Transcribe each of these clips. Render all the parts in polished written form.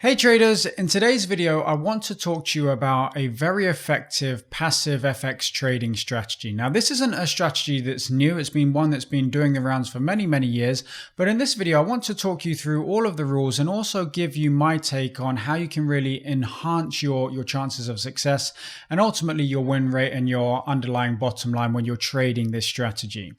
Hey traders, in today's video, I want to talk to you about a very effective passive FX trading strategy. Now, this isn't a strategy that's new. It's been one that's been doing the rounds for many years. But in this video, I want to talk you through all of the rules and also give you my take on how you can really enhance your chances of success and ultimately your win rate and your underlying bottom line when you're trading this strategy.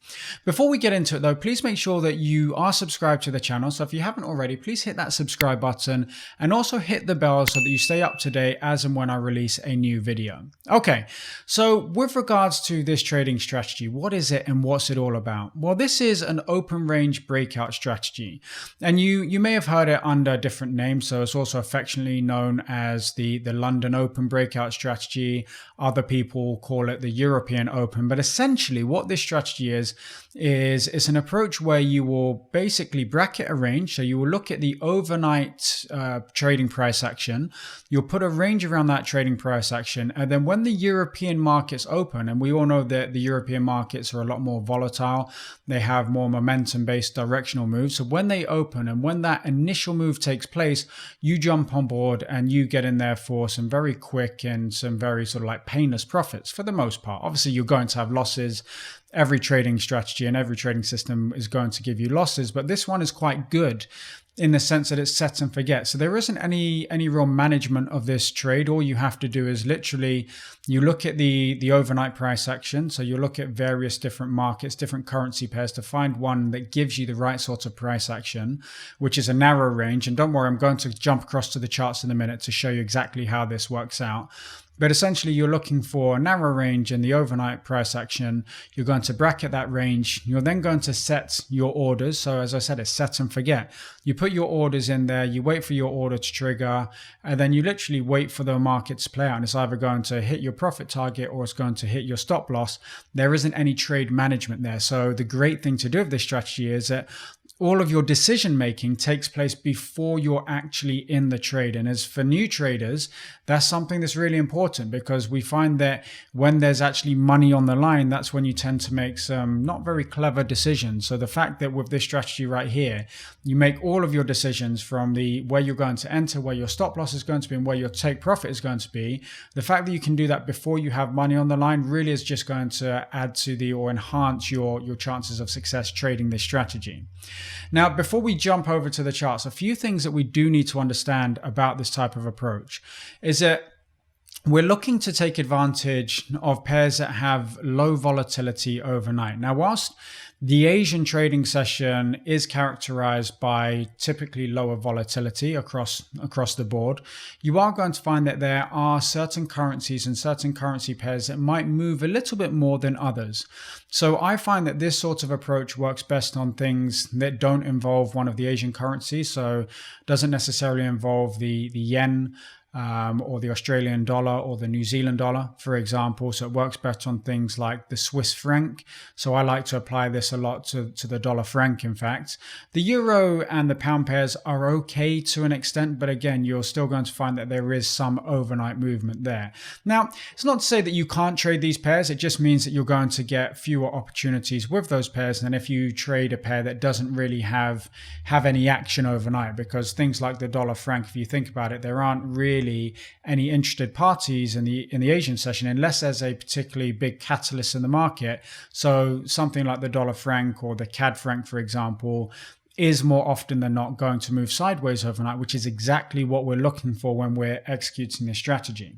Before we get into it though, please make sure that you are subscribed to the channel. So if you haven't already, please hit that subscribe button and also hit the bell so that you stay up to date as and when I release a new video. Okay, so with regards to this trading strategy, what is it and what's it all about? Well, this is an open range breakout strategy, and you may have heard it under different names. So it's also affectionately known as the London Open breakout strategy. Other people call it the European Open, but essentially what this strategy is it's an approach where you will basically bracket a range. So you will look at the overnight trading price action. You'll put a range around that trading price action. And then when the European markets open, and we all know that the European markets are a lot more volatile, they have more momentum-based directional moves. So when they open and when that initial move takes place, you jump on board and you get in there for some very quick and some very sort of like painless profits for the most part. Obviously, you're going to have losses. Every trading strategy and every trading system is going to give you losses, but this one is quite good in the sense that it's set and forget. So there isn't any real management of this trade. All you have to do is literally you look at the overnight price action. So you look at various different markets, different currency pairs to find one that gives you the right sort of price action, which is a narrow range. And don't worry, I'm going to jump across to the charts in a minute to show you exactly how this works out. But essentially, you're looking for a narrow range in the overnight price action. You're going to bracket that range. You're then going to set your orders. So as I said, it's set and forget. You put your orders in there. You wait for your order to trigger. And then you literally wait for the market to play out. And it's either going to hit your profit target or it's going to hit your stop loss. There isn't any trade management there. So the great thing to do with this strategy is that all of your decision making takes place before you're actually in the trade. And as for new traders, that's something that's really important because we find that when there's actually money on the line, that's when you tend to make some not very clever decisions. So the fact that with this strategy right here, you make all of your decisions from where you're going to enter, where your stop loss is going to be, and where your take profit is going to be. The fact that you can do that before you have money on the line really is just going to add to or enhance your chances of success trading this strategy. Now, before we jump over to the charts, a few things that we do need to understand about this type of approach is that we're looking to take advantage of pairs that have low volatility overnight. Now, whilst the Asian trading session is characterized by typically lower volatility across the board, you are going to find that there are certain currencies and certain currency pairs that might move a little bit more than others. So I find that this sort of approach works best on things that don't involve one of the Asian currencies. So doesn't necessarily involve the yen, or the Australian dollar or the New Zealand dollar, for example. So it works better on things like the Swiss franc. So I like to apply this a lot to the dollar franc, in fact. The euro and the pound pairs are okay to an extent, but again, you're still going to find that there is some overnight movement there. Now, it's not to say that you can't trade these pairs. It just means that you're going to get fewer opportunities with those pairs than if you trade a pair that doesn't really have any action overnight, because things like the dollar franc, if you think about it, there aren't really any interested parties in the Asian session unless there's a particularly big catalyst in the market. So something like the dollar franc or the CAD franc, for example, is more often than not going to move sideways overnight, which is exactly what we're looking for when we're executing this strategy.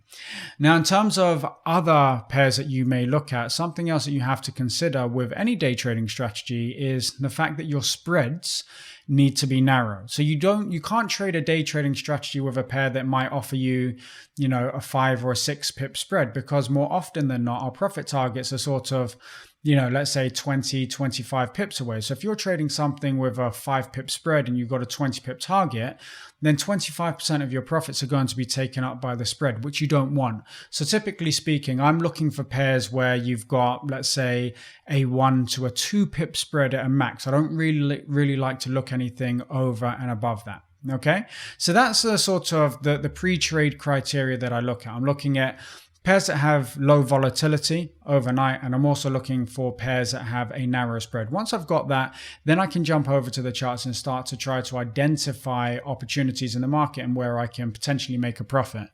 Now, in terms of other pairs that you may look at, something else that you have to consider with any day trading strategy is the fact that your spreads need to be narrow. So you can't trade a day trading strategy with a pair that might offer you, a 5 or a 6 pip spread, because more often than not, our profit targets are sort of, let's say 20, 25 pips away. So if you're trading something with a 5 pip spread and you've got a 20 pip target, then 25% of your profits are going to be taken up by the spread, which you don't want. So typically speaking, I'm looking for pairs where you've got, let's say, a 1 to a 2 pip spread at a max. I don't really like to look anything over and above that. Okay, so that's the sort of the pre-trade criteria that I look at. I'm looking at pairs that have low volatility overnight, and I'm also looking for pairs that have a narrow spread. Once I've got that, then I can jump over to the charts and start to try to identify opportunities in the market and where I can potentially make a profit.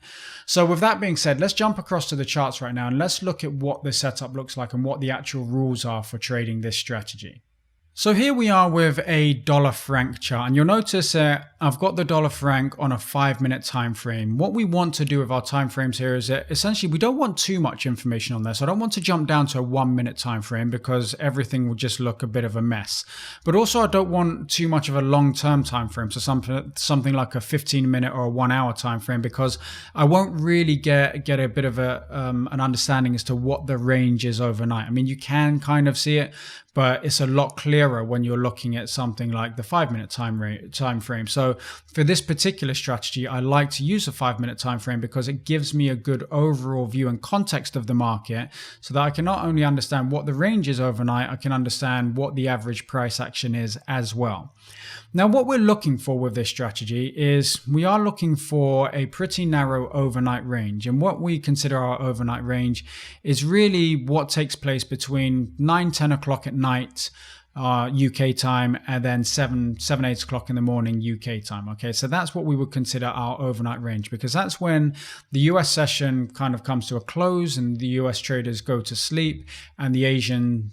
So with that being said, let's jump across to the charts right now and let's look at what the setup looks like and what the actual rules are for trading this strategy. So here we are with a dollar franc chart, and you'll notice I've got the dollar franc on a 5-minute time frame. What we want to do with our time frames here is that essentially we don't want too much information on this. I don't want to jump down to a 1-minute time frame because everything will just look a bit of a mess. But also I don't want too much of a long-term time frame, so something like a 15-minute or a 1-hour time frame, because I won't really get a bit of an understanding as to what the range is overnight. I mean, you can kind of see it, but it's a lot clearer when you're looking at something like the 5-minute time frame. So for this particular strategy, I like to use a 5-minute time frame because it gives me a good overall view and context of the market, so that I can not only understand what the range is overnight, I can understand what the average price action is as well. Now, what we're looking for with this strategy is we are looking for a pretty narrow overnight range. And what we consider our overnight range is really what takes place between 9-10 o'clock at night UK time, and then 7-8 o'clock in the morning UK time. Okay, so that's what we would consider our overnight range, because that's when the US session kind of comes to a close and the US traders go to sleep and the Asian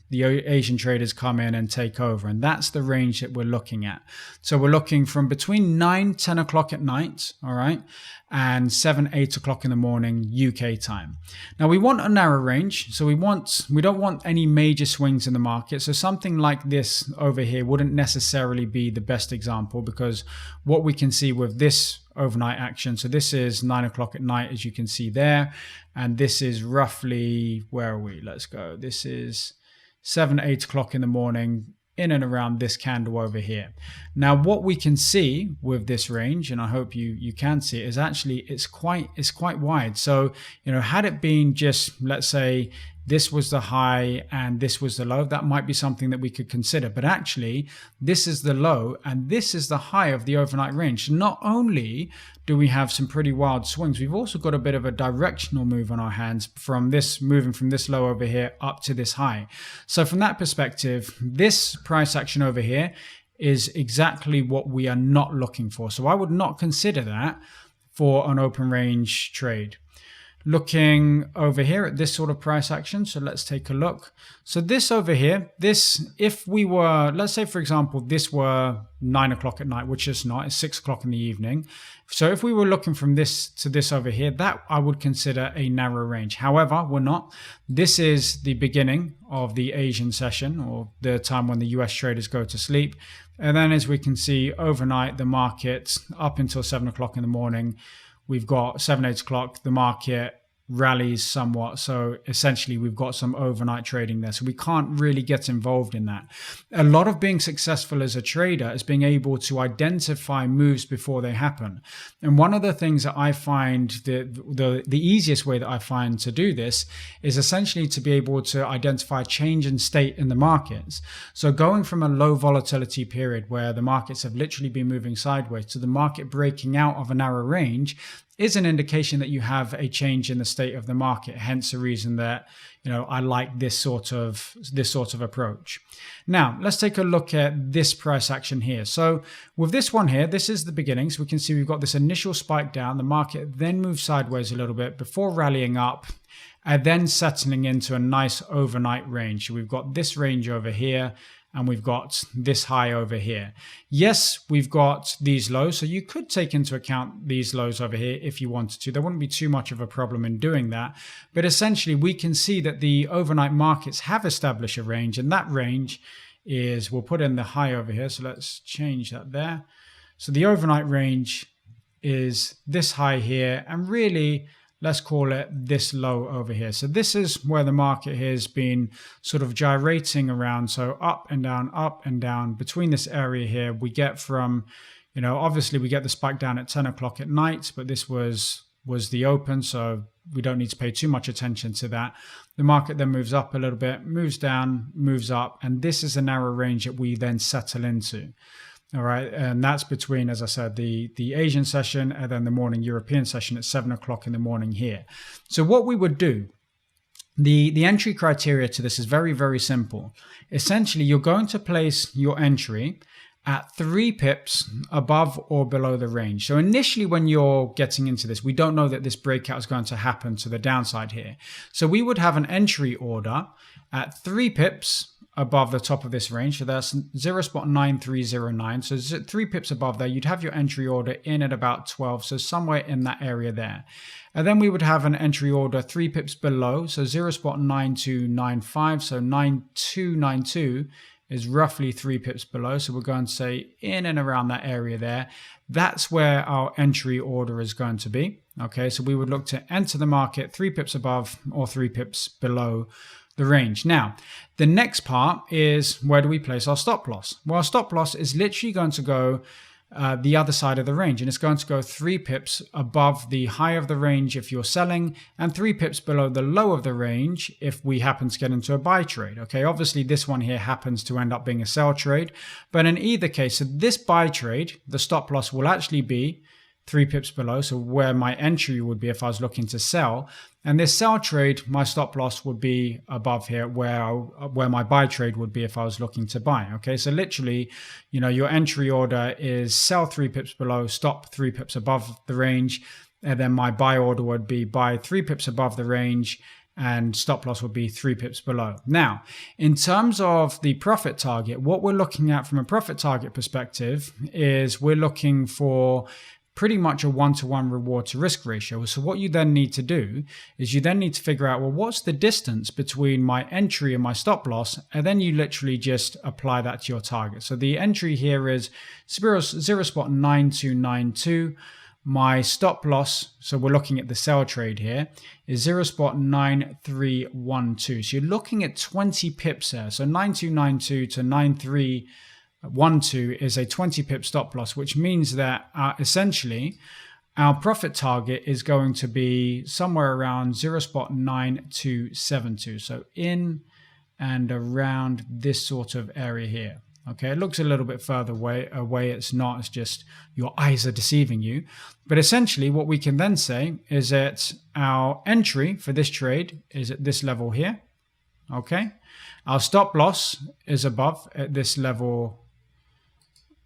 traders come in and take over, and that's the range that we're looking at. So we're looking from between 9-10 o'clock at night, all right, and 7-8 o'clock in the morning UK time. Now we want a narrow range, so we don't want any major swings in the market. So something like this over here wouldn't necessarily be the best example, because what we can see with this overnight action, so this is 9 o'clock at night, as you can see there, and this is roughly, where are we? Let's go. This is 7-8 o'clock in the morning, in and around this candle over here. Now what we can see with this range, and I hope you can see it, is actually it's quite wide. So, you know, had it been just, let's say this was the high and this was the low, that might be something that we could consider. But actually, this is the low and this is the high of the overnight range. Not only do we have some pretty wild swings, we've also got a bit of a directional move on our hands from this, moving from this low over here up to this high. So from that perspective, this price action over here is exactly what we are not looking for. So I would not consider that for an open range trade. Looking over here at this sort of price action, so let's take a look. So this over here, this, if we were, let's say for example, this were 9 o'clock at night, which is not, it's 6 o'clock in the evening. So if we were looking from this to this over here, that I would consider a narrow range. However, we're not. This is the beginning of the Asian session, or the time when the US traders go to sleep. And then as we can see overnight, the market up until 7 o'clock in the morning, we've got 7-8 o'clock, the market rallies somewhat. So essentially we've got some overnight trading there. So we can't really get involved in that. A lot of being successful as a trader is being able to identify moves before they happen. And one of the things that I find, the easiest way that I find to do this is essentially to be able to identify change in state in the markets. So going from a low volatility period where the markets have literally been moving sideways to the market breaking out of a narrow range is an indication that you have a change in the state of the market. Hence the reason that, you know, I like this sort of approach. Now let's take a look at this price action here. So with this one here, this is the beginning. So we can see we've got this initial spike down. The market then moves sideways a little bit before rallying up and then settling into a nice overnight range. So we've got this range over here, and we've got this high over here. Yes, we've got these lows, so you could take into account these lows over here if you wanted to. There wouldn't be too much of a problem in doing that. But essentially, we can see that the overnight markets have established a range, and that range is, we'll put in the high over here, so let's change that there. So the overnight range is this high here, and really, let's call it this low over here. So this is where the market has been sort of gyrating around. So up and down between this area here. We get from, you know, obviously we get the spike down at 10 o'clock at night, but this was the open. So we don't need to pay too much attention to that. The market then moves up a little bit, moves down, moves up. And this is a narrow range that we then settle into. All right. And that's between, as I said, the Asian session and then the morning European session at 7 o'clock in the morning here. So what we would do, the entry criteria to this is very, very simple. Essentially, you're going to place your entry at 3 pips above or below the range. So initially, when you're getting into this, we don't know that this breakout is going to happen to the downside here. So we would have an entry order at 3 pips above the top of this range. So that's 0.9309. So 3 pips above there, you'd have your entry order in at about 12. So somewhere in that area there. And then we would have an entry order 3 pips below. So 0.9295. So 9292 is roughly 3 pips below. So we're going to say in and around that area there. That's where our entry order is going to be. Okay, so we would look to enter the market 3 pips above or 3 pips below the range. Now, the next part is, where do we place our stop loss? Well, our stop loss is literally going to go the other side of the range, and it's going to go 3 pips above the high of the range if you're selling, and 3 pips below the low of the range if we happen to get into a buy trade. Okay, obviously this one here happens to end up being a sell trade, but in either case, so this buy trade, the stop loss will actually be 3 pips below, so where my entry would be if I was looking to sell. And this sell trade, my stop loss would be above here where my buy trade would be if I was looking to buy. Okay, so literally, your entry order is sell 3 pips below, stop 3 pips above the range. And then my buy order would be buy 3 pips above the range, and stop loss would be 3 pips below. Now, in terms of the profit target, what we're looking at from a profit target perspective is we're looking for pretty much a 1-to-1 reward to risk ratio. So what you then need to do is you then need to figure out, well, what's the distance between my entry and my stop loss? And then you literally just apply that to your target. So the entry here is 0.9292. My stop loss, so we're looking at the sell trade here, is 0.9312. So you're looking at 20 pips there. So 9292 to 9312 is a 20 pip stop loss, which means that essentially our profit target is going to be somewhere around 0.9272. So in and around this sort of area here. Okay, it looks a little bit further away. It's not, it's just your eyes are deceiving you. But essentially what we can then say is that our entry for this trade is at this level here. Okay, our stop loss is above at this level.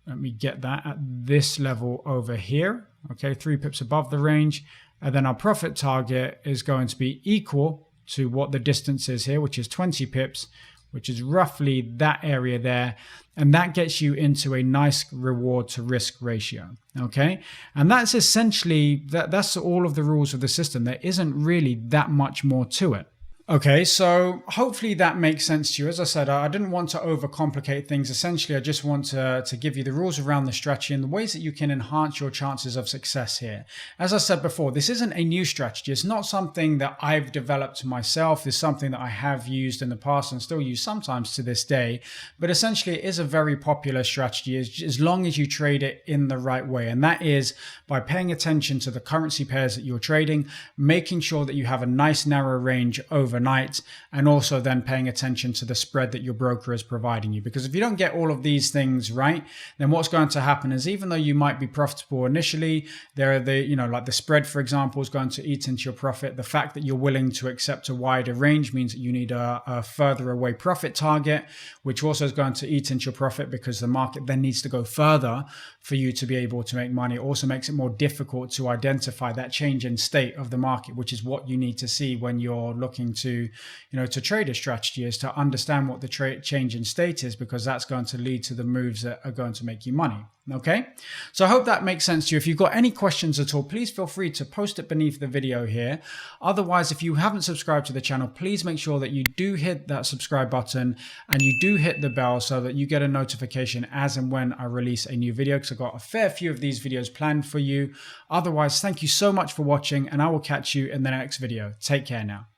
Let me get that at this level over here. Okay, 3 pips above the range. And then our profit target is going to be equal to what the distance is here, which is 20 pips, which is roughly that area there. And that gets you into a nice reward to risk ratio. Okay, and that's essentially, that's all of the rules of the system. There isn't really that much more to it. Okay, so hopefully that makes sense to you. As I said, I didn't want to overcomplicate things. Essentially, I just want to give you the rules around the strategy and the ways that you can enhance your chances of success here. As I said before, this isn't a new strategy. It's not something that I've developed myself. It's something that I have used in the past and still use sometimes to this day. But essentially, it is a very popular strategy as long as you trade it in the right way. And that is by paying attention to the currency pairs that you're trading, making sure that you have a nice narrow range overnight, and also then paying attention to the spread that your broker is providing you. Because if you don't get all of these things right, then what's going to happen is even though you might be profitable initially, like the spread, for example, is going to eat into your profit. The fact that you're willing to accept a wider range means that you need a further away profit target, which also is going to eat into your profit because the market then needs to go further for you to be able to make money. It also makes it more difficult to identify that change in state of the market, which is what you need to see when you're looking to trade a strategy, is to understand what the change in state is, because that's going to lead to the moves that are going to make you money. Okay, so I hope that makes sense to you. If you've got any questions at all, please feel free to post it beneath the video here. Otherwise, if you haven't subscribed to the channel, please make sure that you do hit that subscribe button and you do hit the bell so that you get a notification as and when I release a new video, because I've got a fair few of these videos planned for you. Otherwise, thank you so much for watching, and I will catch you in the next video. Take care now.